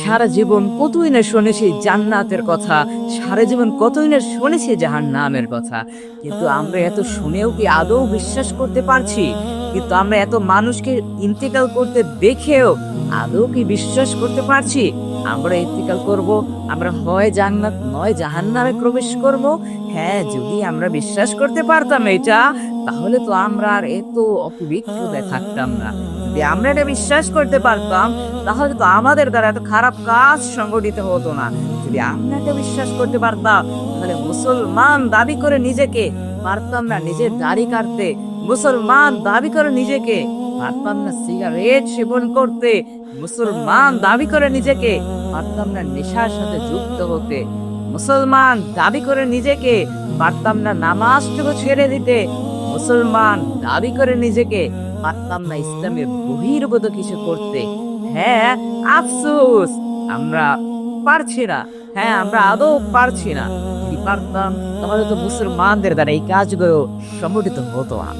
সারা জীবন কতই না শুনেছি জান্নাতের কথা, সারা জীবন কতই না শুনেছি জাহান্নামের কথা, কিন্তু আমরা এত শুনেও কি আদৌ বিশ্বাস করতে পারছি? কিন্তু আমরা এত মানুষকে ইন্তেকাল করতে দেখেও আদৌ কি বিশ্বাস করতে পারছি আমরা ইন্তেকাল করব, আমরা হয় জান্নাত নয় জাহান্নামে প্রবেশ করব? হ্যাঁ, যদি আমরা বিশ্বাস করতে পারতাম এটা, তাহলে তো আমরা আর এত অপবিত্রতায় থাকতাম না। যদি আমরা এটা বিশ্বাস করতে পারতাম, তাহলে তো আমাদের দ্বারা এত খারাপ কাজ সংগঠিত হতো না। যদি আমরা এটা বিশ্বাস করতে পারতাম, তাহলে মুসলমান দাবি করে নিজেকে পারতাম না নিজের দাড়ি কাটতে, মুসলমান দাবি করে নিজেকে পারতাম না সিগারেট সেবন করতে, মুসলমান দাবি করে নিজেকে পারতাম না নেশার সাথে যুক্ত হতে, মুসলমান দাবি করে নিজেকে পারতাম না নামাজটুকু ছেড়ে দিতে, মুসলমান দাবি করে নিজেকে পারতাম না ইসলামের বহির্ভূত কিছু করতে। হ্যাঁ, আফসোস, আমরা পারছি না। হ্যাঁ, আমরা আদৌ পারছি না। যদি পারতাম, তাহলে তো মুসলমানদের দ্বারা এই কাজগুলো সংগঠিত হতো না।